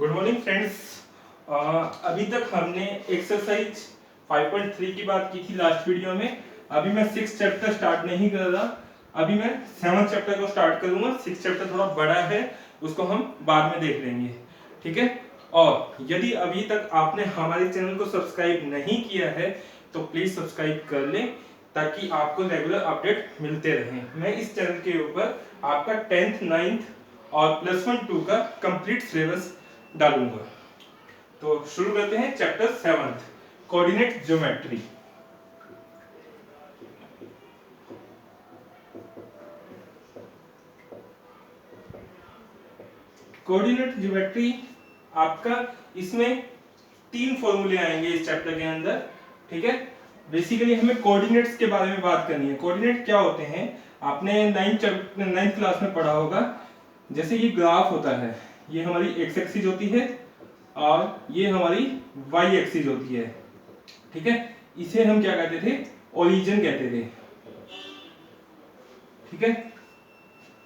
Good morning friends. अभी तक हमने एक्सरसाइज 5.3 की बात की थी लास्ट वीडियो में। अभी मैं 6 चैप्टर स्टार्ट नहीं कर रहा, अभी मैं 7 चैप्टर को स्टार्ट करूंगा। 6 चैप्टर थोड़ा बड़ा है, उसको हम बाद में देख लेंगे, ठीक है। और यदि अभी तक आपने हमारे चैनल को सब्सक्राइब नहीं किया है तो प्लीज सब्सक्राइब कर लें ताकि आपको रेगुलर अपडेट मिलते रहें। मैं इस चैनल के ऊपर आपका 10th 9th और +1 2 का कंप्लीट सिलेबस डालूंगा। तो शुरू करते हैं chapter 7 coordinate geometry. Coordinate geometry आपका इसमें 3 फॉर्मूले आएंगे इस चैप्टर के अंदर, ठीक है। बेसिकली हमें कोऑर्डिनेट्स के बारे में बात करनी है। कोऑर्डिनेट क्या होते हैं आपने 9th क्लास में पढ़ा होगा। जैसे ये ग्राफ होता है, ये हमारी एक्स एक्सिस होती है और ये हमारी वाई एक्सिस होती है, ठीक है। इसे हम क्या कहते थे, ओरिजिन कहते थे, ठीक है।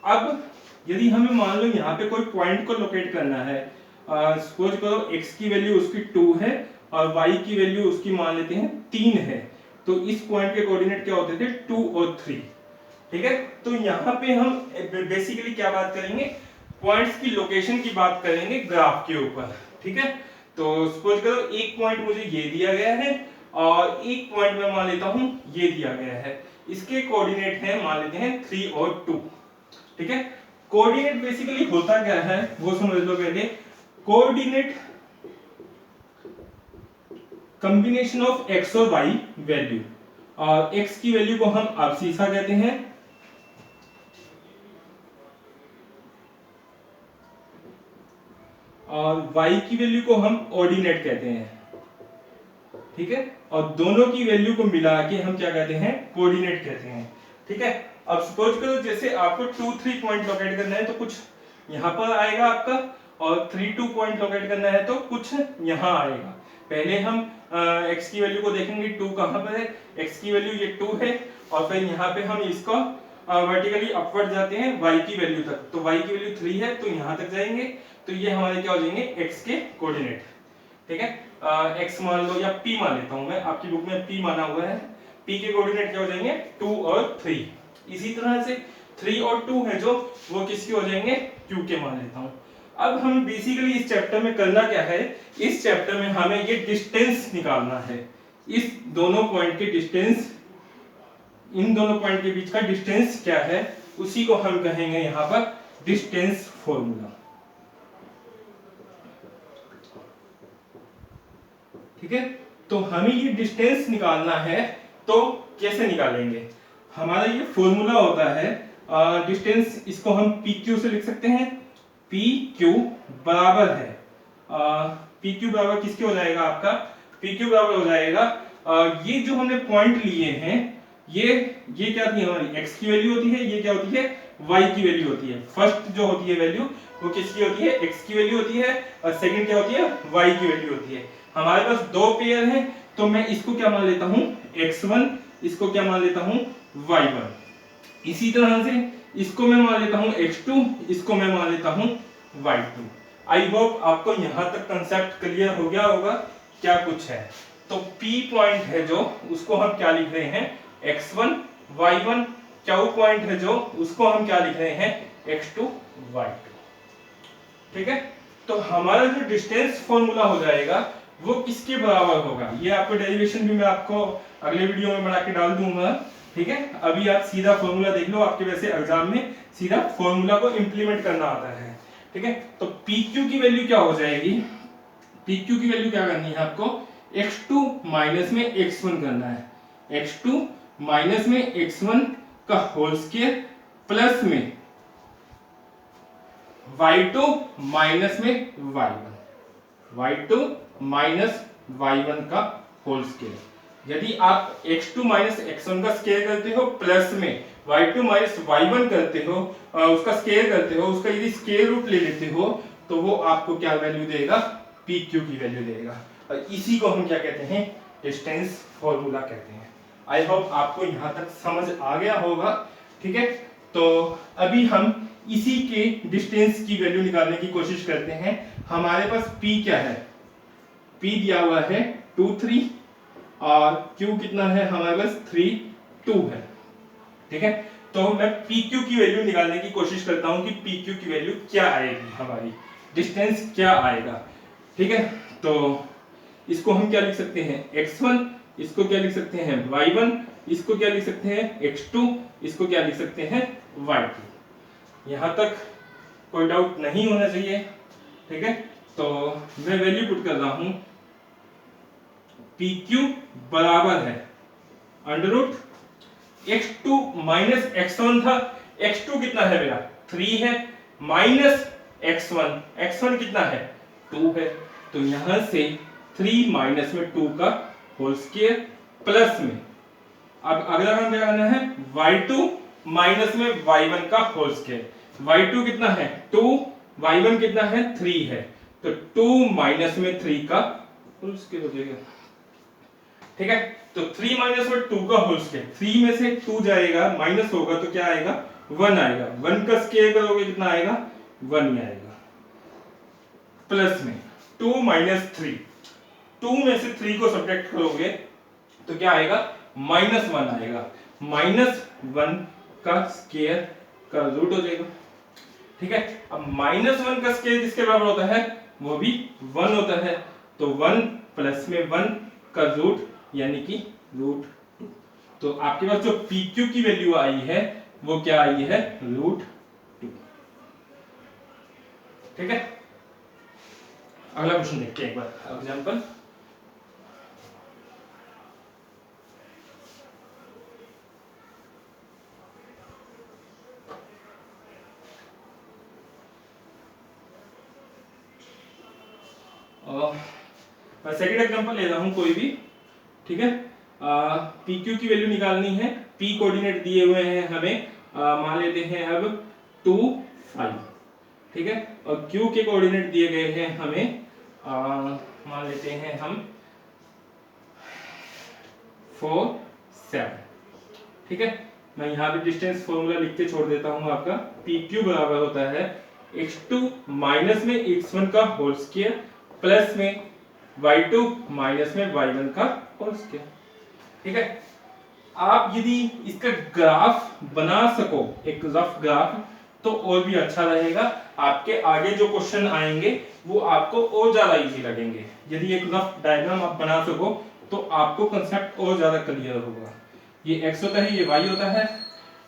अब यदि हमें मान लो यहाँ पे कोई पॉइंट को लोकेट करना है, सपोज करो x की वैल्यू उसकी 2 है और y की वैल्यू उसकी मान लेते हैं 3 है, तो इस पॉइंट के कोऑर्डिनेट क्या होते थे 2 और 3, ठीक है। तो यहाँ पे हम बेसिकली क्या बात करेंगे, पॉइंट्स की लोकेशन की बात करेंगे ग्राफ के ऊपर, ठीक है। तो सपोज करो एक पॉइंट मुझे ये दिया गया है और एक पॉइंट मैं मान लेता हूं ये दिया गया है, इसके कोऑर्डिनेट हैं मान लेते हैं 3 और 2, ठीक है। कोऑर्डिनेट बेसिकली होता क्या है वो समझ लो पहले। कोऑर्डिनेट कॉम्बिनेशन ऑफ x और y वैल्यू, और x की वैल्यू को हम अब्सिसा कहते हैं और y की वैल्यू को हम ऑर्डिनेट कहते हैं, ठीक है। और दोनों की वैल्यू को मिला के हम क्या कहते हैं, कोऑर्डिनेट कहते हैं, ठीक है। अब सपोज करो जैसे आपको 2 3 पॉइंट लोकेट करना है तो कुछ यहां पर आएगा आपका, और 3 2 पॉइंट लोकेट करना है तो कुछ यहां आएगा। पहले हम x की वैल्यू को देखेंगे 2 कहां पर है, x की वैल्यू ये 2 है, और फिर यहाँ पे हम इसको वर्टिकली अपवर्ड जाते हैं y की वैल्यू तक, तो y की वैल्यू 3 है तो यहाँ तक जाएंगे, तो ये हमारे क्या हो जाएंगे x के कोऑर्डिनेट, ठीक है। x मान लो या p मान लेता हूं मैं, आपकी बुक में p माना हुआ है, p के कोऑर्डिनेट क्या हो जाएंगे 2 और 3। इसी तरह से 3 और 2 है जो वो किसके हो जाएंगे, q के मान लेता हूं। अब हम बेसिकली इस चैप्टर में करना क्या है, इस चैप्टर में हमें ये डिस्टेंस निकालना है, इस दोनों पॉइंट के डिस्टेंस, इन दोनों पॉइंट के बीच का डिस्टेंस क्या है उसी को हम कहेंगे यहां पर डिस्टेंस फॉर्मूला, ठीक है। तो हमें ये डिस्टेंस निकालना है, तो कैसे निकालेंगे, हमारा ये फॉर्मूला होता है डिस्टेंस, इसको हम PQ से लिख सकते हैं। PQ बराबर है PQ बराबर किसके हो जाएगा आपका, PQ बराबर हो जाएगा ये जो हमने पॉइंट लिए हैं, ये क्या थी हमारी x की वैल्यू होती है, ये क्या होती है y की वैल्यू होती है। फर्स्ट जो होती है वैल्यू वो किसकी होती है, x की वैल्यू होती है, और सेकंड क्या होती है y की वैल्यू होती है। हमारे पास दो पेयर हैं तो मैं इसको क्या मान लेता हूं x1, इसको क्या मान लेता हूं y1। इसी तरह से इसको मैं मान लेता हूं x2, इसको मैं मान लेता हूं y2। आई होप आपको यहां तक कांसेप्ट क्लियर हो गया होगा क्या कुछ है। तो P पॉइंट है जो उसको हम क्या लिख रहे हैं x1 y1, Q पॉइंट है जो उसको हम क्या लिख रहे हैं x2 y2, ठीक है। तो हमारा जो डिस्टेंस फॉर्मूला हो जाएगा वो किसके बराबर होगा, ये आपको डेरिवेशन भी मैं आपको अगले वीडियो में बना के डाल दूंगा, ठीक है। अभी आप सीधा फॉर्मूला देख लो, आपके वैसे एग्जाम में सीधा फॉर्मूला को इंप्लीमेंट करना आता है, ठीक है। तो PQ की वैल्यू क्या हो जाएगी, PQ की वैल्यू क्या करनी है आपको, x2 माइनस में x1 करना है, x2 माइनस में x1 का होल स्क्वायर प्लस में y2 माइनस में y2 माइनस y1 का होल स्क्वायर। यदि आप x2 माइनस x1 का स्क्वायर करते हो प्लस में y2 माइनस y1 करते हो, उसका स्क्वायर करते हो, उसका यदि स्क्वायर रूट ले लेते हो तो वो आपको क्या वैल्यू देगा, PQ की वैल्यू देगा, और इसी को हम क्या कहते हैं डिस्टेंस फॉर्मूला कहते हैं। आई होप आपको यहां तक समझ आ गया होगा, ठीक है। तो अभी हम इसी के डिस्टेंस की वैल्यू निकालने की कोशिश करते हैं। हमारे पास P क्या है, P दिया हुआ है 2 3 और Q कितना है हमारे पास 3 2 है। ठीक है, तो मैं PQ की वैल्यू निकालने की कोशिश करता हूं कि PQ की वैल्यू क्या आएगी, हमारी डिस्टेंस क्या आएगा। ठीक है, तो इसको हम क्या लिख सकते हैं x1, इसको क्या लिख सकते हैं y1, इसको क्या लिख सकते हैं x2, इसको क्या लिख सकते हैं y2। यहां तक कोई डाउट नहीं होना चाहिए। ठीक है, तो मैं वैल्यू पुट कर रहा हूं, PQ बराबर है under root x2 minus x1 था, x2 कितना है मेरा 3 है, माइनस x1 कितना है 2 है, तो यहां से 3 माइनस में 2 का होल स्क्वायर प्लस में अब अगला काम क्या करना है y2 माइनस में y1 का होल स्क्वायर। y2 कितना है 2, y1 कितना है 3 है, तो 2 माइनस में 3 का होल स्क्वायर हो जाएगा। ठीक है, तो 3 माइनस में 2 का होल स्क्वायर, 3 में से 2 जाएगा माइनस होगा तो क्या आएगा 1 आएगा, 1 का स्क्वायर करोगे कितना आएगा 1 ही आएगा, प्लस में 2 माइनस 3, 2 में से 3 को सब्ट्रैक्ट करोगे तो क्या आएगा माइनस 1 आएगा, माइनस 1 का स्क्वायर का रूट हो जाएगा। ठीक है, अब माइनस 1 का स्क्वायर किसके बराबर होता है, वो भी 1 होता है, तो 1 प्लस में 1 का रूट यानी कि रूट 2। तो आपके पास जो PQ की वैल्यू आई है वो क्या आई है रूट 2। ठीक है, अगला क्वेश्चन देखते हैं एक बार एग्जांपल। सेकंड एग्जांपल ले रहा हूं कोई भी। ठीक है, PQ की वैल्यू निकालनी है, P कोऑर्डिनेट दिए हुए हैं हमें, मान लेते हैं अब 2 5। ठीक है, और Q के कोऑर्डिनेट दिए गए हैं हमें, मान लेते हैं हम 4 7। ठीक है, मैं यहाँ पे डिस्टेंस फॉर्मूला लिख के छोड़ देता हूँ आपका, PQ बराबर होता है x2 माइनस में x1 का होल स्क्वायर प्लस में y2 माइनस में y1 का होल स्क्वायर। ठीक है, आप यदि इसका ग्राफ बना सको, एक रफ ग्राफ, तो और भी अच्छा रहेगा, आपके आगे जो क्वेश्चन आएंगे वो आपको और ज्यादा इजी लगेंगे। यदि एक रफ डायग्राम आप बना सको तो आपको कांसेप्ट और ज्यादा क्लियर होगा। ये x होता है, ये y होता है।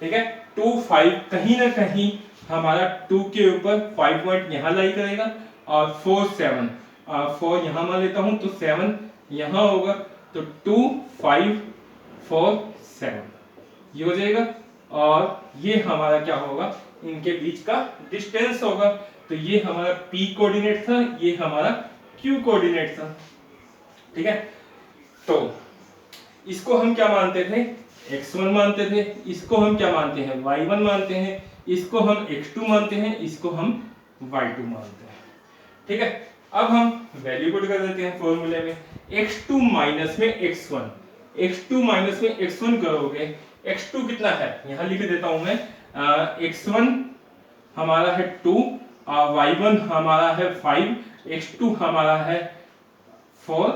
ठीक है, 2 5 कहीं ना कहीं हमारा 2 के ऊपर 5 पॉइंट यहाँ लाई करेगा और 4 7, 4 यहाँ मान लेता हूं तो 7 यहाँ होगा, तो 2 5 4 7 ये हो जाएगा, और ये हमारा क्या होगा इनके बीच का डिस्टेंस होगा। तो ये हमारा P कोऑर्डिनेट था, ये हमारा Q कोऑर्डिनेट था। ठीक है, तो इसको हम क्या मानते थे x1 मानते थे, इसको हम क्या मानते हैं y1 मानते हैं, इसको हम x2 मानते हैं, इसको हम y2 मानते हैं। ठीक है, अब हम वैल्यू पुट कर देते हैं फॉर्मूले में, x2 माइनस में x1, x2 माइनस में x1 करोगे, x2 कितना है यहां लिख देता हूं मैं, x1 हमारा है 2, y1 हमारा है 5, x2 हमारा है 4,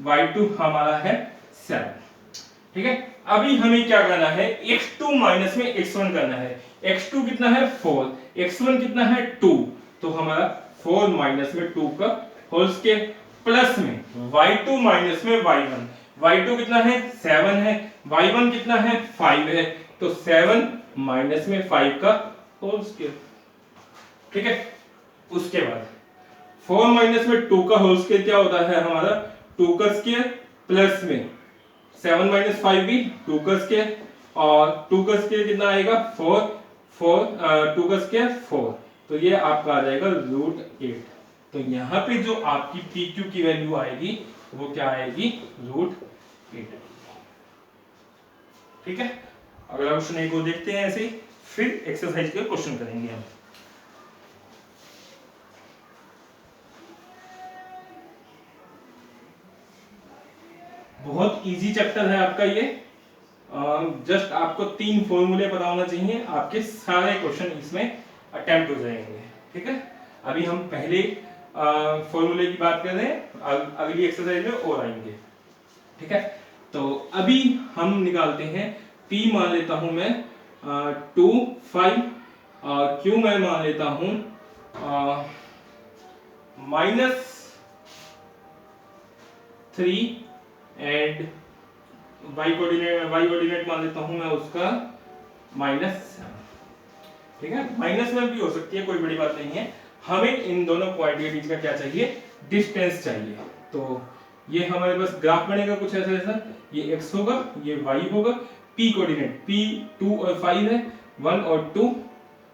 y2 हमारा है 7। ठीक है, अभी हमें क्या करना है x2 माइनस में x1 करना है, x2 कितना है 4, x1 कितना है 2, तो हमारा 4 माइनस में 2 का होल स्क्वायर प्लस में y2 माइनस में y1, y2 कितना है 7 है, y1 कितना है 5 है, तो 7 माइनस में 5 का होल स्क्वायर। ठीक है, उसके बाद 4 माइनस में 2 का होल स्क्वायर क्या होता है हमारा 2 का स्क्वायर प्लस में 7 माइनस 5 भी 2 का स्क्वायर, और 2 का स्क्वायर कितना आएगा 4, 2 का स्क्वायर 4, तो ये आपका आ जाएगा रूट 8। तो यहाँ पे जो आपकी PQ की वैल्यू आएगी वो क्या आएगी रूट 8। ठीक है, अगला क्वेश्चन एक को देखते हैं ऐसे ही, फिर एक्सरसाइज के क्वेश्चन करेंगे हम। बहुत इजी चैप्टर है आपका ये, जस्ट आपको 3 फॉर्मूले पता होना चाहिए, आपके सारे क्वेश्चन इसमें अटेम्प्ट हो जाएंगे। ठीक है, अभी हम पहले फॉर्मूले की बात कर रहे हैं, अगली एक्सरसाइज में और आएंगे। ठीक है, तो अभी हम निकालते हैं P मान लेता हूं मैं 2 5, Q मैं मान लेता हूं -3 एंड y कोऑर्डिनेट मान लेता हूं मैं उसका -7। ठीक है, माइनस में भी हो सकती है, कोई बड़ी बात नहीं है। हमें इन दोनों पॉइंट के बीच का क्या चाहिए, डिस्टेंस चाहिए। तो ये हमारे पास ग्राफ बनेगा कुछ ऐसा ऐसा, ये x होगा, ये y होगा, p कोऑर्डिनेट p 2 और 5 है, 1 और 2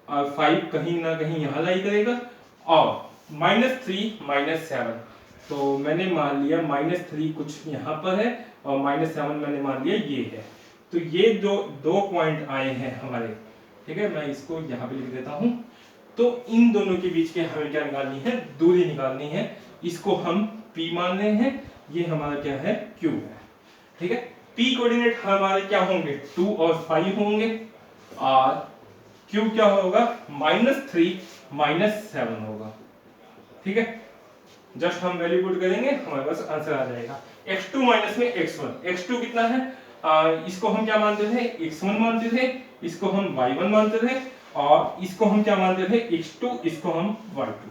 और 5 कहीं ना कहीं यहाँ लाई करेगा, और -3 -7, तो मैंने मान लिया -3 कुछ यहाँ पर है और -7 मैंने मान लिया ये है। तो ये जो दो पॉइंट आए हैं हमारे, ठीक है, मैं इसको यहाँ पे लिख देता हूँ। तो इन दोनों के बीच के हमें क्या निकालनी है, दूरी निकालनी है। इसको हम P मान रहे हैं, ये हमारा क्या है, Q है। ठीक है, P कोऑर्डिनेट हमारे क्या होंगे, 2 और 5 होंगे, और Q क्या होगा, -3 -7 होगा। ठीक है, जस्ट हम वैल्यू पुट करेंगे, हमारे पास आंसर आ जाएगा। x2 माइनस में x1, x2 कितना है, इसको हम क्या मानते थे, x1 मानते थे, इसको हम y1 मानते थे, और इसको हम क्या मानते थे, x2, इसको हम y2।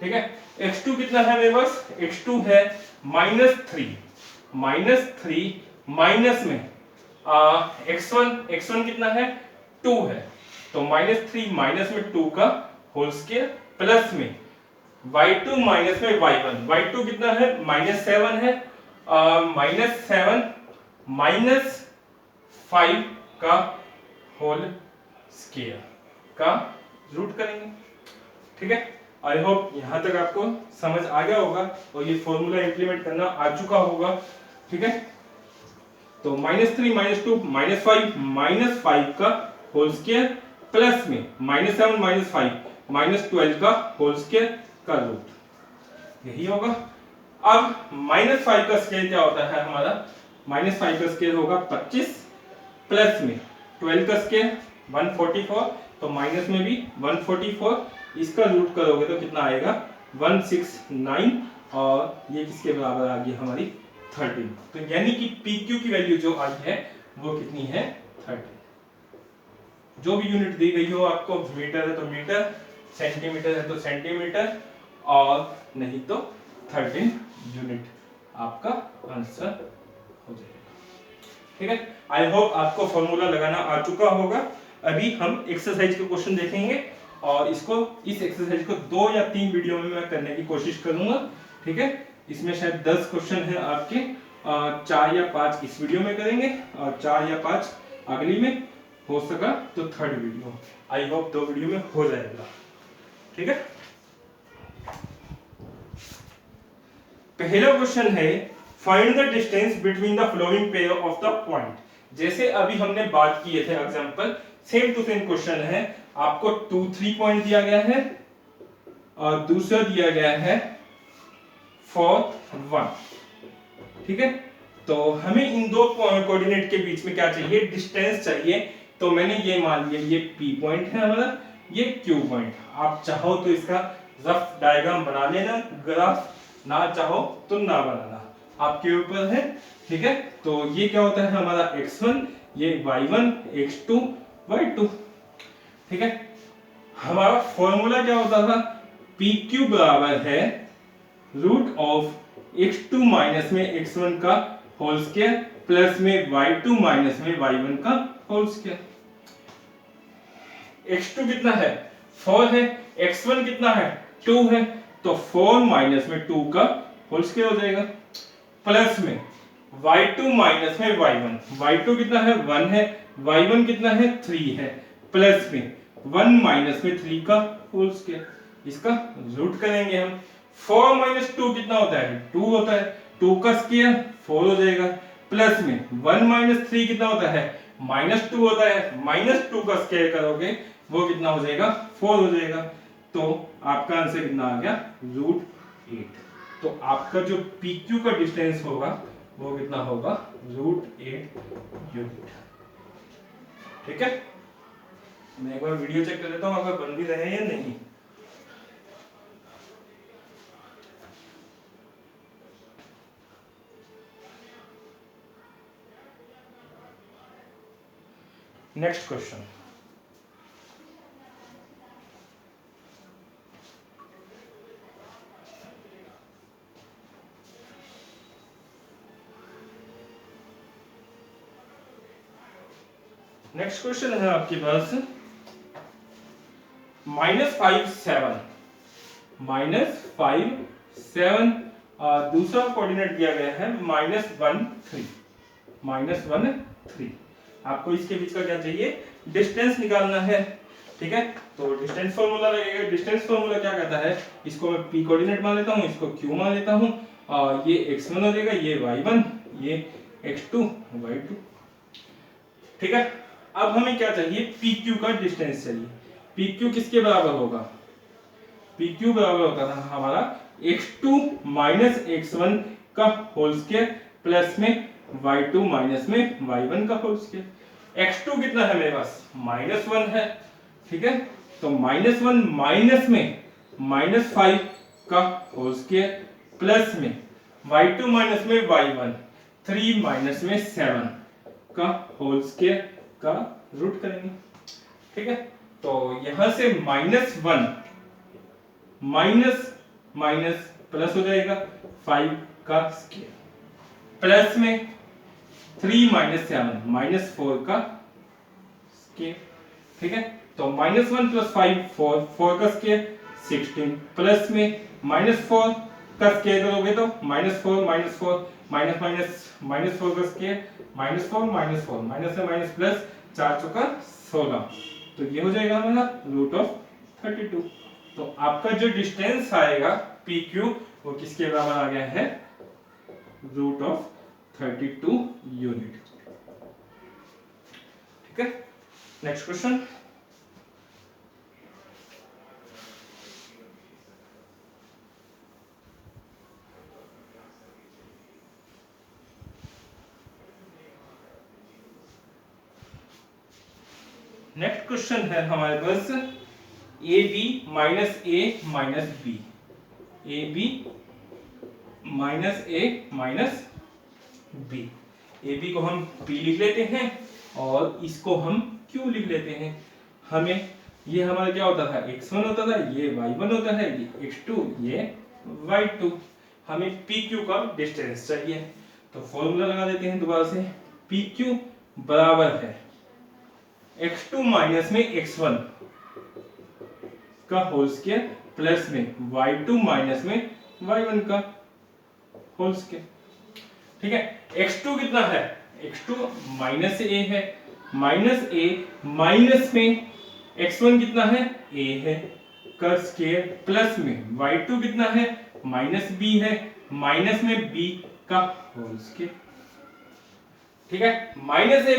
ठीक है, x2 कितना है मेरे पास, x2 है -3 माइनस में x1 कितना है, 2 है, तो -3 माइनस में 2 का होल स्क्वायर, प्लस में y2 माइनस में y1 कितना है, -7 है, -7 -5 का होल स्क्वायर का रूट करेंगे। ठीक है, आई होप यहां तक आपको समझ आ गया होगा और ये फॉर्मूला इंप्लीमेंट करना आ चुका होगा। ठीक है, तो -3 -2 -5 का होल स्क्वायर, प्लस में -7 -5 -12 का होल स्क्वायर का रूट, यही होगा। अब -5 का स्क्वायर क्या होता है हमारा, -5 का स्क्वायर होगा 25, प्लस में 12 का स्क्वायर 144, तो माइनस में भी 144, इसका रूट करोगे तो कितना आएगा, 169, और ये किसके बराबर आ गई हमारी, 13। तो यानी कि PQ की वैल्यू जो आई है वो कितनी है, 13। जो भी यूनिट दी गई हो आपको, मीटर है तो मीटर, सेंटीमीटर है तो सेंटीमीटर, और नहीं तो 13 यूनिट आपका आंसर हो जाएगा। ठीक है, आई होप आपको फॉर्मूला लगाना आ चुका होगा। अभी हम एक्सरसाइज के क्वेश्चन देखेंगे, और इस एक्सरसाइज को 2 या 3 वीडियो में मैं करने की कोशिश करूंगा। ठीक है, इसमें शायद 10 क्वेश्चन है आपके, 4 या 5 इस वीडियो में करेंगे और 4 या 5 अगली में, हो सका तो third video. I hope 2 video में हो जाएगा। ठीक है, पहला क्वेश्चन है, find the distance between the following pair of the point. जैसे अभी हमने बात किए थे example, same to same question है। आपको 2 3 पॉइंट दिया गया है और दूसरा दिया गया है 4 1। ठीक है, तो हमें इन दो कोऑर्डिनेट के बीच में क्या चाहिए, डिस्टेंस चाहिए। तो मैंने ये मान लिया, ये P पॉइंट है हमारा, ये Q पॉइंट। आप चाहो तो इसका रफ डायग्राम बना लेना, ग्राफ, ना चाहो तो ना बनाना, आपके ऊपर है। ठीक है, तो ये क्या होता है हमारा x1, ये y1, x2 y2। ठीक है, हमारा फॉर्मूला क्या होता था, PQ बराबर है रूट ऑफ x2 माइनस में x1 का होल स्क्वायर, प्लस में y2 माइनस में y1 का होल स्क्वायर। x2 कितना है, 4 है, x1 कितना है, 2 है, तो 4 माइनस में 2 का होल स्क्वायर हो जाएगा, प्लस में y2 माइनस में y1 कितना है, 1 है, y1 कितना है, 3 है, प्लस में 1 माइनस में 3 का होल स्क्वायर, इसका रूट करेंगे हम। 4 माइनस 2 कितना होता है, 2 होता है, 2 का स्क्वायर 4 हो जाएगा, प्लस में 1 माइनस 3 कितना होता है, -2 होता है, -2 का स्क्वायर करोगे वो कितना हो जाएगा, 4 हो जाएगा। तो आपका आंसर कितना आ गया, √8। तो आपका जो PQ का डिस्टेंस होगा वो कितना होगा, √8 यूनिट। ठीक है, मैं एक बार वीडियो चेक कर लेता हूँ अगर बन भी रहे या नहीं। नेक्स्ट क्वेश्चन, नेक्स्ट क्वेश्चन है आपके पास -5 7, -5 7 दूसरा कोऑर्डिनेट दिया गया है -1 3, आपको इसके बीच का क्या चाहिए, डिस्टेंस निकालना है। ठीक है, तो डिस्टेंस फॉर्मूला लगेगा। डिस्टेंस फॉर्मूला क्या कहता है, इसको मैं p कोऑर्डिनेट मान लेता हूँ, इसको q मान लेता हूँ, ये x1 हो जाएगा, ये y1, ये x2 y2। ठीक है, अब हमें क्या चाहिए, pq का डिस्टेंस चाहिए। pq किसके बराबर होगा, pq बराबर होता था हमारा x2 माइनस x1 का होल स्क्वायर प्लस में y2 माइनस में y1 का होल स्क्वायर। x2 कितना है मेरे पास, -1 है। ठीक है, तो -1 माइनस में -5 का होल स्क्वायर प्लस में y2 माइनस में y1 3 माइनस में 7 का होल स्क्वायर का रूट करेंगे। ठीक है, तो यहां से -1 माइनस माइनस प्लस हो जाएगा 5 का स्क्वायर प्लस में 3 माइनस 7 -4 का स्क्वायर। ठीक है, तो -1 प्लस 5 4 का स्क्वायर 16 प्लस में -4 का स्क्वायर करोगे तो -4 -4 -4 का स्क्वायर -4 माइनस से माइनस प्लस 4 चौका 16, तो ये हो जाएगा हमारा √32। तो आपका जो डिस्टेंस आएगा PQ वो किसके बराबर आ गया है, √32 यूनिट। ठीक है, नेक्स्ट क्वेश्चन, नेक्स्ट क्वेश्चन है हमारे पास AB minus A minus B, AB minus A minus B। AB को हम P लिख लेते हैं और इसको हम Q लिख लेते हैं। हमें ये हमारा क्या होता था, x1 होता था, ये y1 होता है, ये x2, ये y2। हमें PQ का डिस्टेंस चाहिए, तो फॉर्मूला लगा देते हैं दोबारा से। PQ बराबर है x2 माइनस में x1 का होल स्क्वायर प्लस में y2 माइनस में y1 का होल स्क्वायर। ठीक है, x2 कितना है, x2 माइनस a है, माइनस a माइनस में x1 कितना है, a है का स्क्वायर प्लस में y2 कितना है, माइनस b है, माइनस में b का होल स्क्वायर। ठीक है, माइनस ए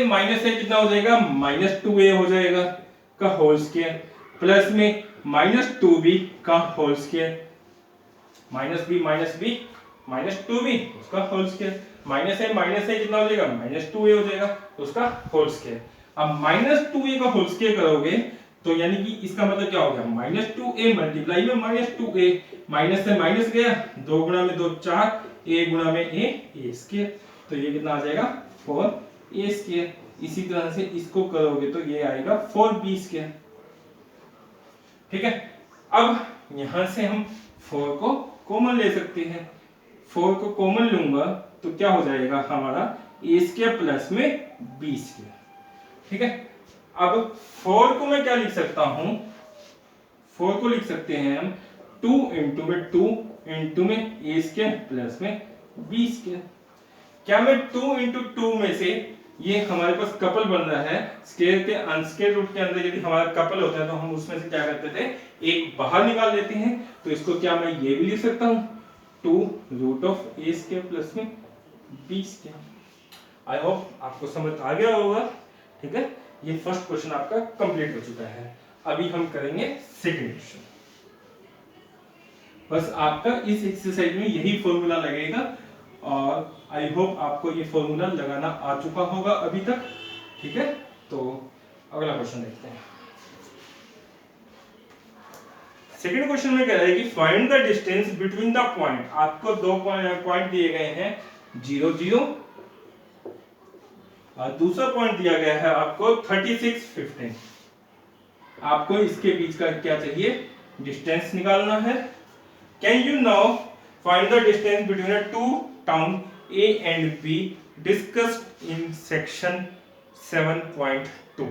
कितना हो जाएगा, -2a हो जाएगा का होल स्क्वायर प्लस में -2b का होल स्क्वायर, -2b उसका होल स्क्वायर, माइनस ए कितना हो जाएगा, -2a हो जाएगा उसका होल स्क्वायर। अब -2a का होल स्क्वायर करोगे तो यानी कि इसका मतलब क्या हो गया, -2a मल्टीप्लाई में -2a, माइनस से माइनस गया, 2 गुणा में 2 4, a गुणा में a स्क्वायर, तो ये कितना आ जाएगा 4a स्क्वायर। इसी तरह से इसको करोगे तो ये आएगा 4b स्क्वायर। ठीक है, अब यहां से हम 4 को कॉमन ले सकते हैं, 4 को कॉमन लूंगा तो क्या हो जाएगा हमारा a स्क्वायर प्लस में b स्क्वायर। ठीक है, अब 4 को मैं क्या लिख सकता हूं, 4 को लिख सकते हैं हम 2 इंटू में a स्क्वायर प्लस में b स्क्वायर। क्या मैं 2 इंटू 2 में से, ये हमारे पास कपल बन रहा है, स्क्वायर के अनस्क्वायर रूट के अंदर यदि हमारा कपल होता है तो हम उसमें से क्या करते थे, एक बाहर निकाल लेते हैं, तो इसको क्या मैं ये भी लिख सकता हूं 2 √a स्क्वायर प्लस में b स्क्वायर। आई होप आपको समझ आ गया होगा। ठीक है, ये फर्स्ट क्वेश्चन आपका कंप्लीट हो चुका है। अभी हम करेंगे सेकंड क्वेश्चन। बस आपका इस एक्सरसाइज में यही फॉर्मूला लगेगा और आई होप आपको ये फॉर्मूला लगाना आ चुका होगा अभी तक। ठीक है, तो अगला क्वेश्चन देखते हैं। सेकंड क्वेश्चन में कह रहा है कि find the distance between the point. आपको दो पॉइंट दिए गए हैं 0 0 और दूसरा पॉइंट दिया गया है आपको 36 15। आपको इसके बीच का क्या चाहिए, डिस्टेंस निकालना है। Can you now find the distance between two town A and B discussed in section 7.2।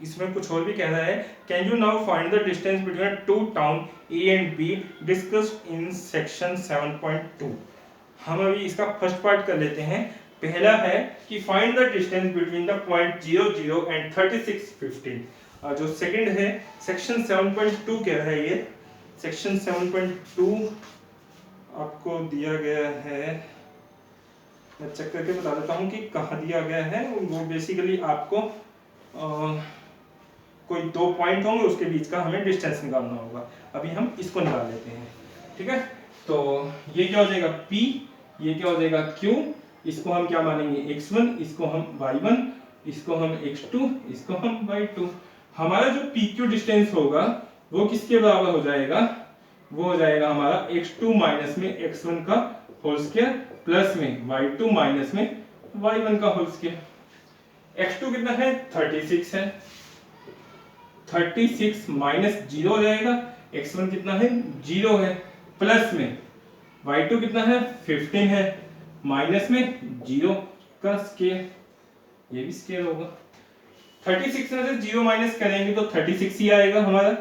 इसमें कुछ और भी कह रहा है, can you now find the distance between two town A and B discussed in section 7.2। हम अभी इसका फर्स्ट पार्ट कर लेते हैं। पहला है कि find the distance between the point 0 0 and 36 15। और जो सेकंड है सेक्शन 7.2 कह रहा है, ये सेक्शन 7.2 आपको दिया गया है, मैं चेक करके बता देता हूँ कि कहाँ दिया गया है। वो बेसिकली आपको कोई दो पॉइंट होंगे, उसके बीच का हमें डिस्टेंस निकालना होगा। अभी हम इसको निकाल लेते हैं, ठीक है। तो ये क्या हो जाएगा P, ये क्या हो जाएगा Q, इसको हम क्या मानेंगे x1, इसको हम y1, इसको हम x2, इसको हम y2। हमारा जो PQ डिस्टेंस होगा वो किसके बराबर हो जाएगा, वो हो जाएगा हमारा x2 माइनस में x1 का होल स्क्वायर प्लस में y2 माइनस में y1 का होल स्क्वायर। x2 कितना है 36 है, 36 माइनस 0 हो जाएगा, x1 कितना है 0 है, प्लस में y2 कितना है 15 है, माइनस में 0 का स्क्वायर, ये भी स्क्वायर होगा। 36 में से 0 माइनस करेंगे तो 36 ही आएगा हमारा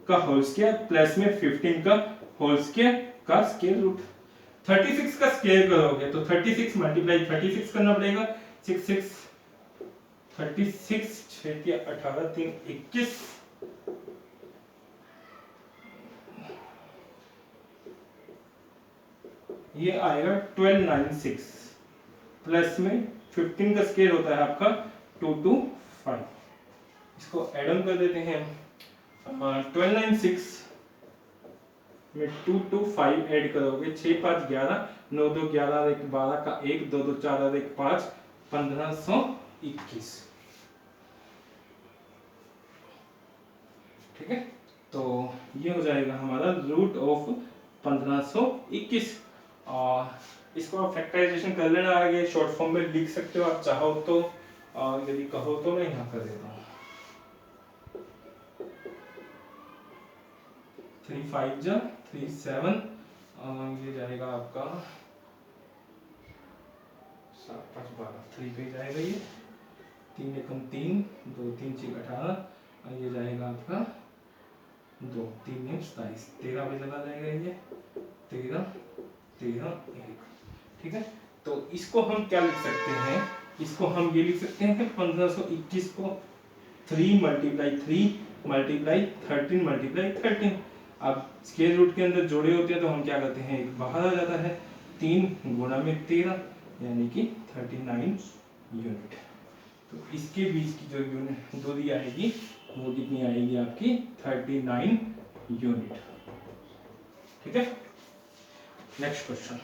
का होल स्क्वायर प्लस में 15 का होल स्क्वायर का स्क्वायर रूट। 36 का स्क्वायर करोगे तो 36 मल्टीप्लाई 36 करना पड़ेगा, 6 36 6 या 18 3 21, ये आएगा 1296 प्लस में 15 का स्क्वायर होता है आपका 225। इसको ऐड ऑन कर देते हैं। 1296 में 225 ऐड करोगे, 6 5 11, 9 2 11, 1 12 का 1, 2 2 4 1 5, 1521। ठीक है, तो ये हो जाएगा हमारा रूट ऑफ 1521। और इसको आप फैक्टराइजेशन कर लेना, आगे शॉर्ट फॉर्म में लिख सकते हो आप चाहो तो, और यदि कहो तो मैं यहाँ कर देता हूँ। 3 5 जा 3 7, ये जाएगा आपका 7 5 12, 3 पे जाएगा ये 3 एकम 3, 2 3 6 18, और ये जाएगा आपका 2 3 9 27, 13 पे चला जाएगा ये 13 13 1। ठीक है, तो इसको हम क्या लिख सकते हैं, इसको हम ये लिख सकते हैं 1521 को 3 मल्टीप्लाई 3 मल्टीप्लाई 13 मल्टीप्लाई 13। अब स्क्वायर रूट के अंदर जोड़े होते हैं तो हम क्या करते हैं, एक बाहर आ जाता है, 3 गुणा में 13 यानी कि 39 यूनिट। तो इसके बीच की जो यूनिट दूरी आएगी वो कितनी आएगी आपकी 39 यूनिट। ठीक है, नेक्स्ट क्वेश्चन।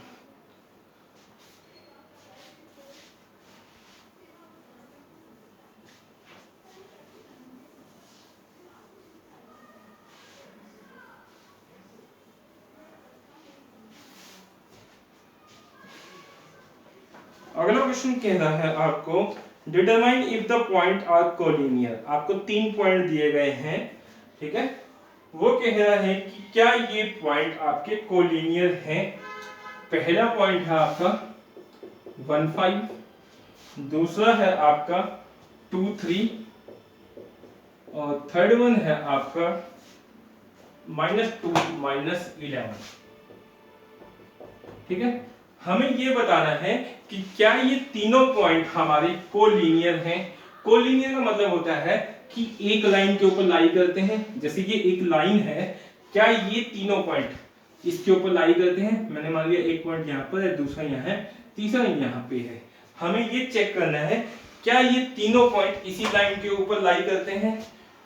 अगला क्वेश्चन कह रहा है आपको determine if the point are collinear. आपको 3 पॉइंट दिए गए हैं, ठीक है। वो कह रहा है कि क्या ये पॉइंट आपके कोलिनियर हैं। पहला पॉइंट है आपका 1 5, दूसरा है आपका 2 3, और थर्ड वन है आपका -2 -11। ठीक है, हमें ये बताना है कि क्या ये तीनों पॉइंट हमारे कोलिनियर हैं। कोलिनियर का मतलब होता है कि एक लाइन के ऊपर लाई करते हैं। जैसे ये एक लाइन है, क्या ये तीनों पॉइंट इसके ऊपर लाई करते हैं। मैंने मान लिया एक पॉइंट यहाँ पर है, दूसरा यहाँ है, तीसरा यहाँ पे है। हमें ये चेक करना है क्या ये तीनों पॉइंट इसी लाइन के ऊपर लाई करते हैं।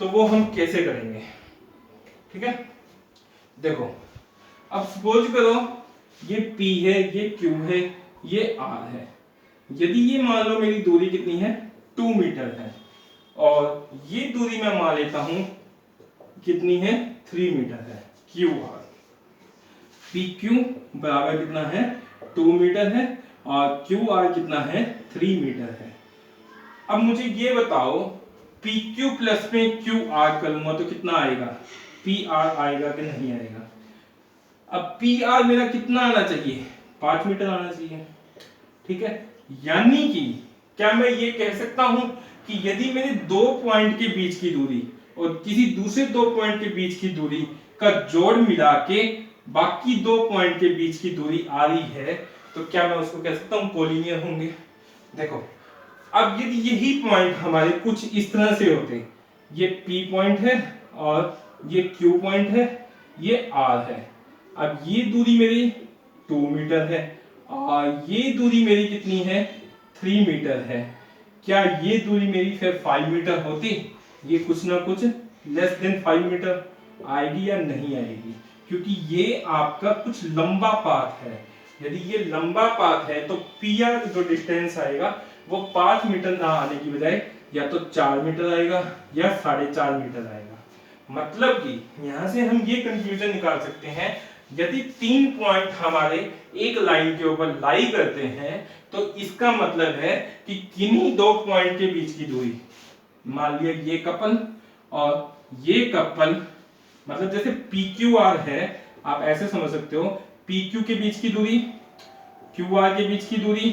तो वो हम कैसे करेंगे, ठीक है। देखो, अब सपोज करो ये P है, ये Q है, ये R है। यदि ये मान लो मेरी दूरी कितनी है 2 मीटर है, और ये दूरी मैं मान लेता हूं कितनी है 3 मीटर है क्यू आर। पी क्यू बराबर कितना है 2 मीटर है और क्यू आर कितना है 3 मीटर है। अब मुझे ये बताओ पी क्यू प्लस में क्यू आर करूंगा तो कितना आएगा, पी आर आएगा कि नहीं आएगा। अब पी आर मेरा कितना आना चाहिए 5 मीटर आना चाहिए, ठीक है। यानी कि क्या मैं ये कह सकता हूं कि यदि मेरे दो पॉइंट के बीच की दूरी और किसी दूसरे दो पॉइंट के बीच की दूरी का जोड़ मिला के बाकी दो पॉइंट के बीच की दूरी आ रही है तो क्या मैं उसको कह सकता हूं कोलिनियर होंगे। देखो अब यदि यही पॉइंट हमारे कुछ इस तरह से होते, ये P पॉइंट है और ये Q पॉइंट है, ये R है। अब ये दूरी मेरी 2 मीटर है और ये दूरी मेरी कितनी है 3 मीटर है। क्या ये दूरी मेरी फिर 5 मीटर होती, ये कुछ ना कुछ लेस देन 5 मीटर आएगी या नहीं आएगी, क्योंकि ये आपका कुछ लंबा पाथ है। यदि ये लंबा पाथ है तो पी आर जो डिस्टेंस आएगा वो 5 मीटर ना आने की बजाय या तो 4 मीटर आएगा या 4.5 मीटर आएगा। मतलब कि यहां से हम ये कंक्लूजन निकाल सकते हैं यदि 3 पॉइंट हमारे एक लाइन के ऊपर लाई करते हैं तो इसका मतलब है कि किन्हीं दो पॉइंट के बीच की दूरी, मान लिया ये कपल और ये कपल, मतलब जैसे पी क्यू आर है आप ऐसे समझ सकते हो पी क्यू के बीच की दूरी क्यू आर के बीच की दूरी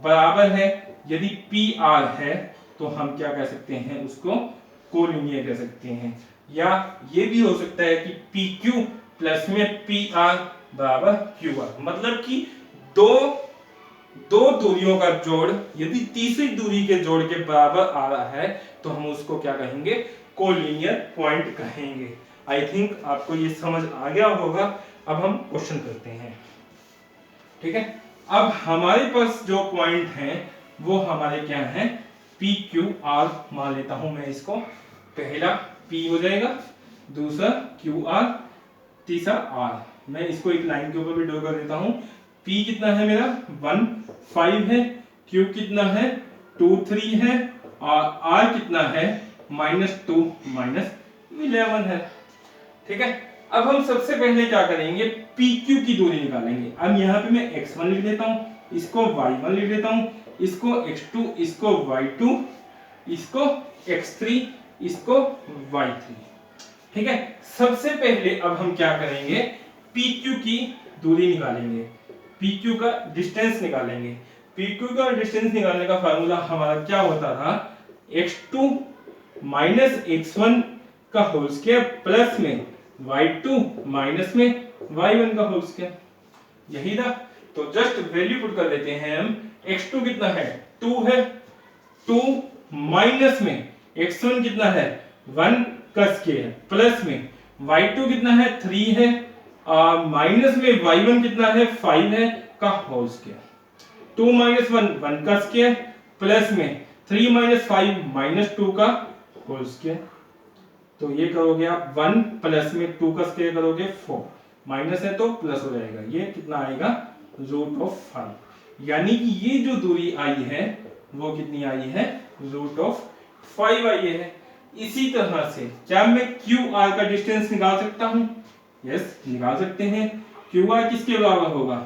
बराबर है। यदि पी आर है तो हम क्या कह सकते हैं उसको कोलिनियर कह सकते हैं। या ये भी हो सकता है कि पी क्यू प्लस में पी आर बराबर क्यू आर, मतलब कि दो दूरियों का जोड़ यदि तीसरी दूरी के जोड़ के बराबर आ रहा है तो हम उसको क्या कहेंगे कोलिनियर पॉइंट कहेंगे। आई थिंक आपको ये समझ आ गया होगा। अब हम क्वेश्चन करते हैं, ठीक है। अब हमारे पास जो पॉइंट हैं वो हमारे क्या हैं पी क्यू आर मान लेता हूं मैं इसको। पहला P हो जाएगा, दूसरा क्यू आर, तीसरा R। मैं इसको एक लाइन के ऊपर भी ड्रॉ कर देता हूं। P कितना है मेरा 1 5 है, Q कितना है 2 3 है और R कितना है -2 -11 है, ठीक है। अब हम सबसे पहले क्या करेंगे PQ की दूरी निकालेंगे। अब यहाँ पे मैं x1 लिख देता हूँ, इसको y1 लिख देता हूँ, इसको x2, इसको y2, इसको x3, इसको y3, ठीक है। सबसे पहले अब हम क्या करेंगे PQ की दूरी निकालेंगे, PQ का डिस्टेंस निकालेंगे। PQ का डिस्टेंस निकालने का फार्मूला हमारा क्या होता था x2 माइनस x1 का होल स्क्वायर प्लस में y2 माइनस में y1 का होल स्क्वायर, यही था। तो जस्ट वैल्यू पुट कर देते हैं हम। x2 कितना है 2 है, 2 माइनस में x1 कितना है 1 का स्क्वायर प्लस में y2 कितना है 3 है माइनस में y1 कितना है 5 है का होल स्क्वायर। 2 माइनस 1 1 का स्क्वायर प्लस में 3 माइनस 5 -2 का होल स्क्वायर। तो ये करोगे आप 1 प्लस में 2 का स्क्वायर करोगे 4, माइनस है तो प्लस हो जाएगा, ये कितना आएगा √5। यानी कि ये जो दूरी आई है वो कितनी आई है √5 आई है। इसी तरह से क्या मैं QR का डिस्टेंस निकाल सकता हूं? यस निकाल सकते हैं। QR किसके बराबर होगा,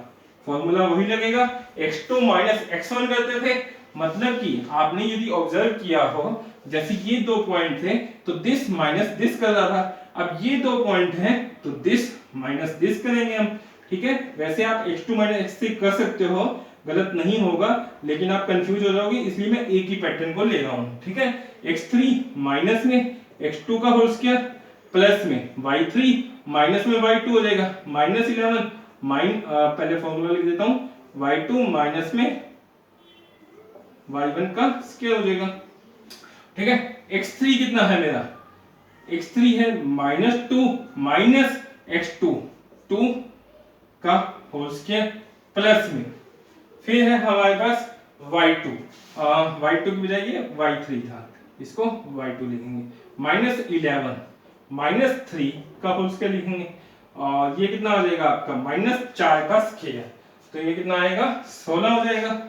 फॉर्मूला वही लगेगा, x2 माइनस x1 करते थे। मतलब कि आपने यदि ऑब्जर्व किया हो जैसे ये दो पॉइंट थे तो दिस माइनस दिस कर रहा था, अब ये दो पॉइंट हैं तो दिस माइनस दिस करेंगे हम, ठीक है। वैसे आप x2 माइनस x3 कर सकते हो, गलत नहीं होगा, लेकिन आप कंफ्यूज हो जाओगे इसलिए मैं एक ही पैटर्न को ले रहा हूं, ठीक है। x3 माइनस में x2 का होल स्क्वायर प्लस में y3 माइनस में y2 हो जाएगा -11 पहले फॉर्मूला लिख देता हूं y2 माइनस में y1 का स्क्वायर हो जाएगा, ठीक है। x3 कितना है मेरा, x3 है -2 माइनस x2 2 का होल स्क्वायर प्लस में फिर है हमारे पास y2 y2 की बजाय ये y3 था, इसको y2 लिखेंगे -11 -3 का होल स्क्वायर लिखेंगे और ये कितना हो जाएगा आपका -4 का स्क्वायर, तो ये कितना आएगा 16 हो जाएगा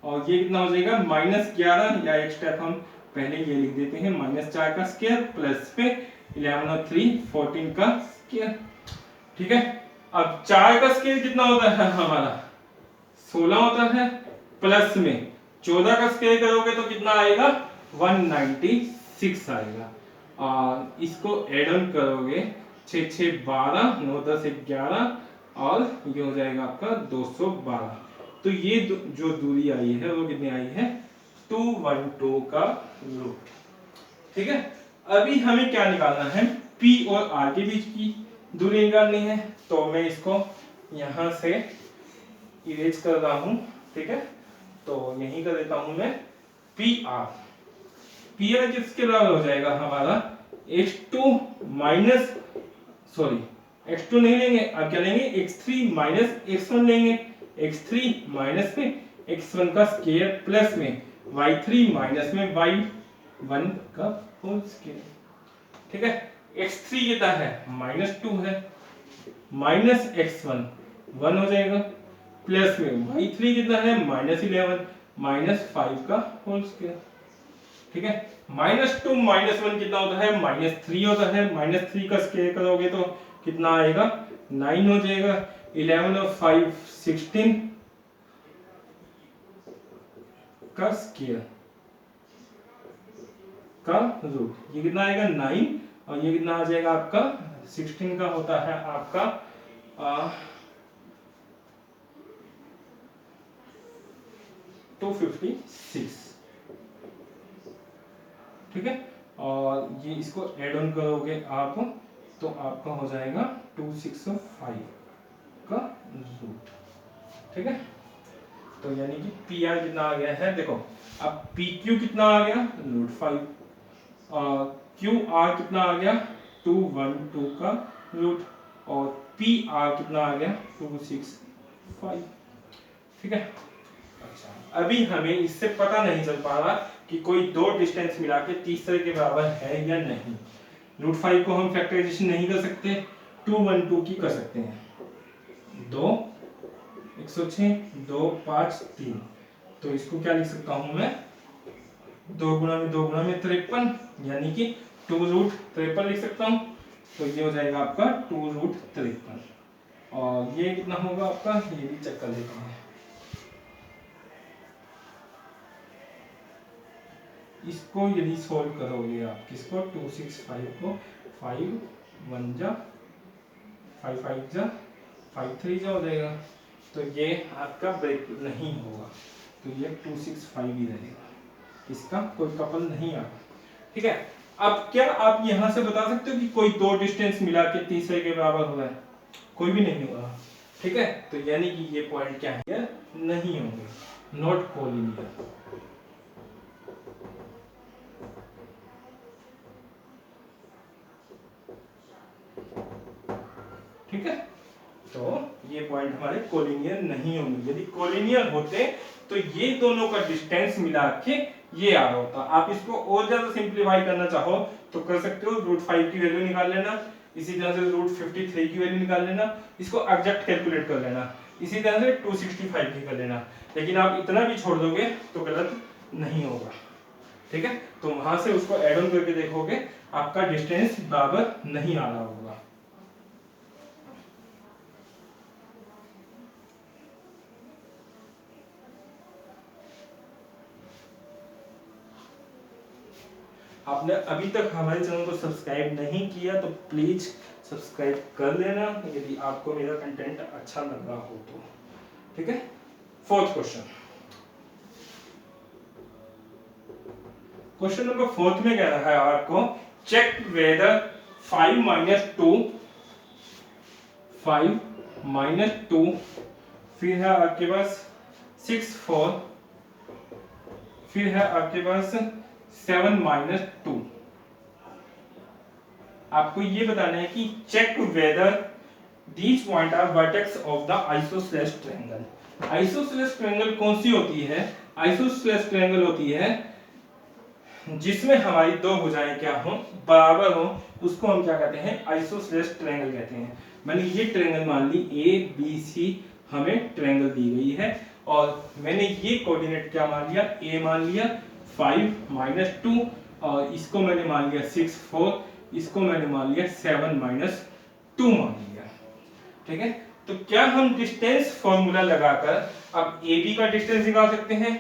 और ये कितना हो जाएगा -11 या एक स्टेप हम पहले ये लिख देते हैं -4 का स्क्वायर प्लस पे 11 और 3 14 का स्क्वायर। ठीक है, अब 4 का स्क्वायर कितना होता है हमारा 16 होता है, प्लस में 14 का स्क्वायर करोगे तो कितना आएगा 196 आएगा। और इसको एड ऑन करोगे 6 6 12 9 10 11 और ये हो जाएगा आपका 212। तो ये जो दूरी आई है वो कितनी आई है 212 का रूट। ठीक है, अभी हमें क्या निकालना है P और R के बीच की दूरी निकालनी है। तो मैं इसको यहां से इरेज कर रहा हूं। ठीक है, तो यही कर देता हूं मैं PR। PR किसके बराबर हो जाएगा हमारा x2 माइनस सॉरी x2 नहीं लेंगे, अब क्या लेंगे x3 माइनस x1 लेंगे। x3 माइनस में x1 का स्क्वायर प्लस में y3 माइनस में y1 का होल स्क्वायर। ठीक है, x3 कितना है -2 है, माइनस x1 1 हो जाएगा, प्लस में y3 कितना है -11 माइनस 5 का होल स्क्वायर। ठीक है, -2 -1 कितना होता है -3 होता है, -3 का स्क्वायर करोगे तो कितना आएगा 9 हो जाएगा। 11 और 5 16 का स्क्वायर का रूट, ये कितना आएगा 9 और ये कितना आ जाएगा आपका 16 का होता है आपका 256। ठीक है, और ये इसको ऐड ऑन करोगे आप तो आपका हो जाएगा 265 का रूट। ठीक है, तो यानी कि PR कितना आ गया है देखो, अब PQ कितना आ गया √5 और QR कितना आ गया 212 का रूट और PR कितना आ गया 265। ठीक है, अच्छा अभी हमें इससे पता नहीं चल पा रहा कि कोई दो डिस्टेंस मिला के तीसरे के बराबर है या नहीं। √5 को हम फैक्टराइजेशन नहीं कर सकते, 212 की कर सकते हैं। 2 106 2 5 3, तो इसको क्या लिख सकता हूं मैं 2 गुना में 53, यानी कि 2√53 लिख सकता हूं। तो ये हो जाएगा आपका 2√53 और ये कितना होगा आपका, ये भी चेक कर लेते हैं। इसको यदि सॉल्व करोगे आप किसको 265 को 5 1 जा 5 5 जा 5 3 जा हो जाएगा, तो ये आपका ब्रेक नहीं होगा, तो ये 265 ही रहेगा, इसका कोई कपल नहीं आएगा। ठीक है, अब क्या आप यहां से बता सकते हो कि कोई दो डिस्टेंस मिला के तीसरे के बराबर हो रहा है, कोई भी नहीं होगा। ठीक है, तो यानी कि ये पॉइंट क्या है नहीं होंगे, नॉट कोलिनियर। ठीक है, तो ये पॉइंट हमारे कोलिनियर नहीं होंगे। यदि कोलिनियर होते तो ये दोनों का डिस्टेंस मिला के ये आ रहा होता। आप इसको और ज्यादा सिंप्लीफाई करना चाहो तो कर सकते हो, √5 की वैल्यू निकाल लेना, इसी तरह से √53 की वैल्यू निकाल लेना, इसको एग्जैक्ट कैलकुलेट कर लेना, इसी तरह से 265 की कर लेना, लेकिन आप इतना भी छोड़ दोगे तो गलत नहीं होगा। ठीक है, तो वहां से उसको एड ऑन करके देखोगे आपका डिस्टेंस बराबर नहीं आ रहा होगा। आपने अभी तक हमारे चैनल को सब्सक्राइब नहीं किया तो प्लीज सब्सक्राइब कर लेना यदि आपको मेरा कंटेंट अच्छा लग रहा हो तो। ठीक है, फोर्थ क्वेश्चन, क्वेश्चन नंबर 4 में कह रहा है आपको चेक वेदर 5 - 2 फिर है आपके पास 6 4 फिर है आपके पास 7 - 2। आपको ये बताना है कि check whether these point are vertex of the isosceles triangle. Isosceles triangle कौन सी होती है, आइसोसेलेस ट्रायंगल होती है जिसमें हमारी दो भुजाएं क्या हो बराबर हो, उसको हम क्या कहते हैं आइसोसेलेस ट्रायंगल कहते हैं। मैंने ये ट्रायंगल मान ली ABC हमें ट्रायंगल दी गई है और मैंने ये कोऑर्डिनेट क्या मान लिया A मान लिया 5 - 2 और इसको मैंने मान लिया 6 4, इसको मैंने मान लिया 7 माइनस 2 मान लिया। ठीक है, तो क्या हम डिस्टेंस फॉर्मूला लगाकर अब ए बी का डिस्टेंस निकाल सकते हैं,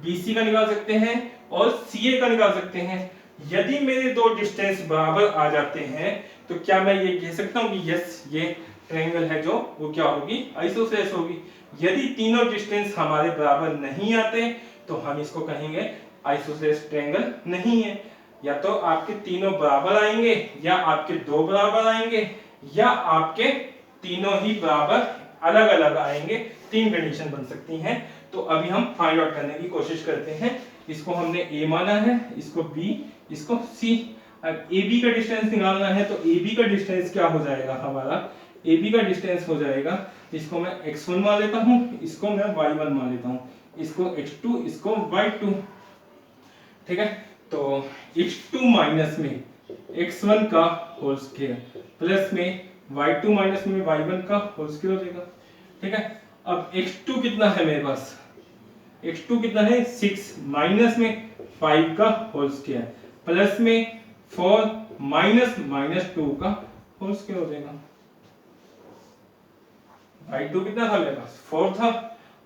बी सी का निकाल सकते हैं और सी ए का निकाल सकते हैं। यदि मेरे दो डिस्टेंस बराबर आ जाते हैं तो क्या मैं ये कह सकता हूँ कि यस ये ट्रायंगल है जो वो क्या होगी, आइसोसेलेस होगी। यदि तीनों डिस्टेंस हमारे बराबर नहीं आते तो हम इसको कहेंगे आइसोसेलेस ट्रायंगल नहीं है। या तो आपके तीनों बराबर आएंगे, या आपके दो बराबर आएंगे, या आपके तीनों ही बराबर अलग अलग आएंगे। तीन कंडीशन बन सकती हैं। तो अभी हम फाइंड आउट करने की कोशिश करते हैं। इसको हमने ए माना है, इसको बी, इसको सी। अब ए बी का डिस्टेंस निकालना है तो ए बी का डिस्टेंस क्या हो जाएगा हमारा, ए बी का डिस्टेंस हो जाएगा, इसको मैं x1 मान लेता हूं, इसको मैं y1 मान लेता हूं, इसको x2, इसको y2। ठीक है, तो x2 माइनस में x1 का होल स्क्वायर प्लस में y2 माइनस में y1 का होल स्क्वायर हो जाएगा। ठीक है, अब x2 कितना है मेरे पास, x2 कितना है 6 माइनस में 5 का होल स्क्वायर प्लस में 4 माइनस माइनस 2 का होल स्क्वायर हो जाएगा। y2 कितना था मेरे पास 4 था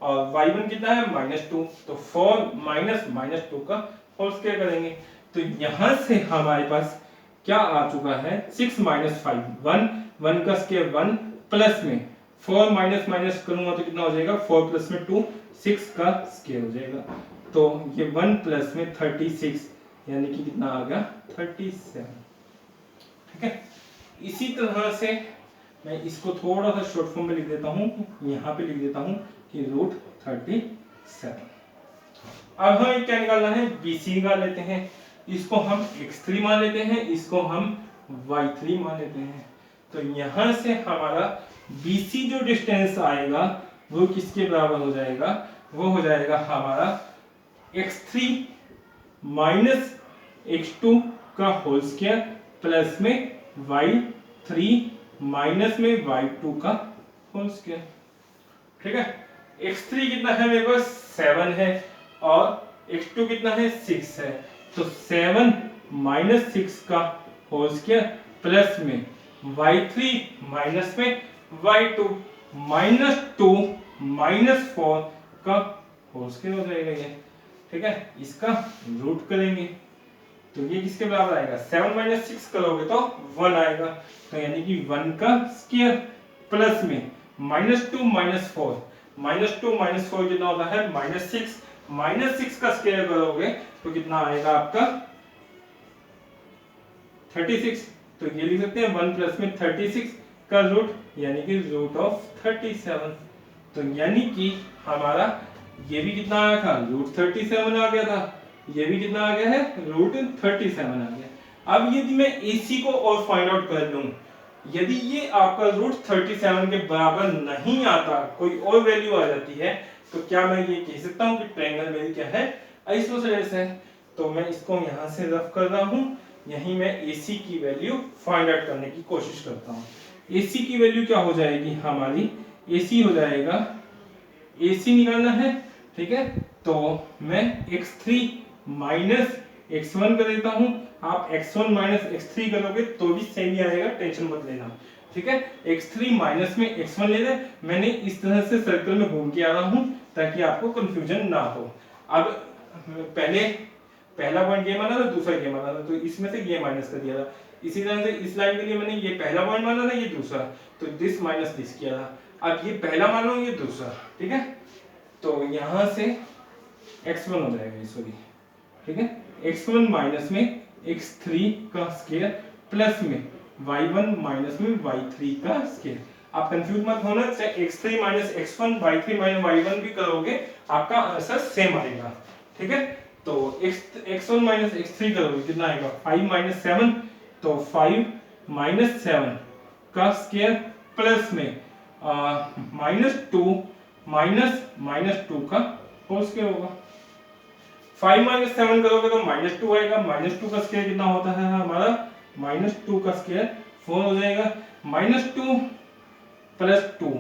और y1 कितना है -2, तो 4 माइनस माइनस 2 का होल स्क्वायर करेंगे। तो यहां से हमारे पास क्या आ चुका है 6 माइनस 5 1, 1 का स्क्वायर 1 प्लस में 4 माइनस माइनस करूंगा तो कितना हो जाएगा 4 प्लस में 2 6 का स्क्वायर हो जाएगा। तो ये 1 प्लस में 36 यानी कि कितना आ गया 37। ठीक है, इसी तरह से मैं इसको थोड़ा सा शॉर्ट फॉर्म में लिख देता हूं, यहां पे लिख देता हूं कि √37। अब हमें क्या निकालना है, BC निकाल लेते हैं। इसको हम x3 मान लेते हैं, इसको हम y3 मान लेते हैं। तो यहां से हमारा BC जो डिस्टेंस आएगा वो किसके बराबर हो जाएगा, वो हो जाएगा हमारा x3 माइनस x2 का होल स्क्वायर प्लस में y3 माइनस में y2 का होल स्क्वायर। ठीक है, x3 कितना है मेरे पास 7 है और x2 कितना है 6 है, तो 7 माइनस 6 का होल स्क्वायर प्लस में y3 माइनस में y2 -2 -4 का होल स्क्वायर हो जाएगा ये। ठीक है, इसका रूट करेंगे तो ये किसके बराबर आएगा, 7 माइनस 6 करोगे तो 1 आएगा, तो यानी कि 1 का स्क्वायर प्लस में -2 -4, -2 -4 कितना होता है -6, -6 का स्क्वायर करोगे तो कितना आएगा आपका 36। तो ये लिख सकते हैं 1 प्लस में 36 का रूट यानी कि √37। तो यानी कि हमारा ये भी कितना आया था √37 आ गया था, ये भी कितना आ गया है √37 आ गया। अब यदि मैं AC को और फाइंड आउट कर लूं, यदि ये आपका √37 के बराबर नहीं आता, कोई और वैल्यू आ जाती है, तो क्या मैं ये कह सकता हूं कि ट्रायंगल मेरी क्या है आइसोसेलेस है। तो मैं इसको यहां से रफ कर रहा हूं, यहीं मैं AC की वैल्यू फाइंड आउट करने की कोशिश करता हूं। AC की वैल्यू क्या हो जाएगी हमारी, AC हो जाएगा, AC निकालना है। ठीक है, तो मैं x3 माइनस x1 कर देता हूं, आप x1 माइनस x3 करोगे तो भी सेम ही आएगा, टेंशन मत लेना। ठीक है, x3 माइनस में x1 ले लें, मैंने इस तरह से सर्कल में घूम के आ रहा हूं ताकि आपको कंफ्यूजन ना हो। अब पहला पॉइंट ये माना था, दूसरा ये माना था, तो इसमें से ये माइनस कर दिया था। इसी तरह से इस लाइन के लिए मैंने ये पहला पॉइंट माना था, ये दूसरा, तो दिस माइनस दिस किया था। अब ये पहला मान लो, ये दूसरा। ठीक है, तो यहां से x1 हो जाएगा, सॉरी। ठीक है, x1 माइनस में x3 का स्क्वायर प्लस में y1 माइनस में y3 का स्क्वायर। आप कंफ्यूज मत होना, चाहे x3 minus x1 y3 minus y1 भी करोगे आपका आंसर सेम आएगा। ठीक है, तो x1 माइनस x3 करोगे कितना आएगा 5 माइनस 7, तो 5 माइनस 7 का स्क्वायर प्लस में -2 माइनस 2 का होल स्क्वायर होगा। 5 माइनस 7 करोगे तो -2 आएगा, -2 का स्क्वायर कितना होता है हमारा, -2 का स्क्वायर 4 हो जाएगा, -2 प्लस 2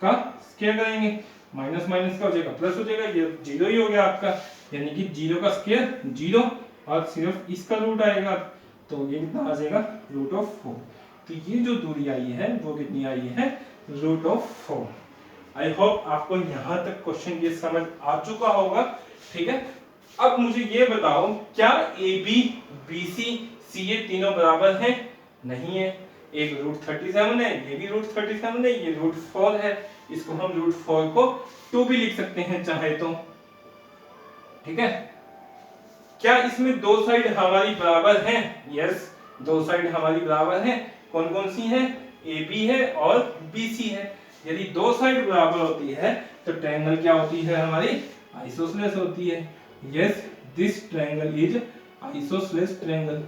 का स्क्वायर करेंगे, माइनस माइनस का हो जाएगा प्लस हो जाएगा, ये 0 ही हो गया आपका, यानी कि 0 का स्क्वायर 0 और सिर्फ इसका रूट आएगा। तो ये कितना आ जाएगा रूट ऑफ 4। तो ये जो दूरी आई है वो कितनी आई है रूट ऑफ 4। आई होप आपको यहाँ तक क्वेश्चन ये समझ आ चुका होगा। ठीक है, अब मुझे ये बताओ क्या ए बी बी सी सी ए तीनों बराबर हैं? नहीं है। एक रूट 37 है, ये भी रूट 37 है, ये रूट 4 है। इसको हम रूट 4 को 2 भी लिख सकते हैं चाहे तो। ठीक है, क्या इसमें दो साइड हमारी बराबर हैं? यस, दो साइड हमारी बराबर हैं। कौन कौन सी हैं? ए बी है और बी सी है। यदि दो साइड बराबर होती है तो ट्रायंगल क्या होती है हमारी? आइसोसेलेस होती है। Yes, this triangle is isosceles triangle.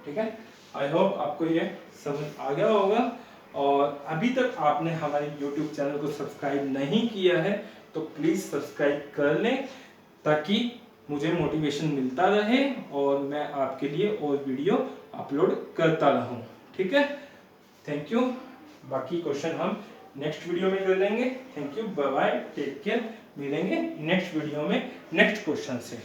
ठीक है, आई होप आपको ये समझ आ गया होगा। और अभी तक आपने हमारे YouTube चैनल को सब्सक्राइब नहीं किया है तो प्लीज सब्सक्राइब कर लें ताकि मुझे मोटिवेशन मिलता रहे और मैं आपके लिए और वीडियो अपलोड करता रहूं। ठीक है, थैंक यू। बाकी क्वेश्चन हम नेक्स्ट वीडियो में कर लेंगे। Thank you, bye bye, take care. मिलेंगे नेक्स्ट वीडियो में नेक्स्ट क्वेश्चन से।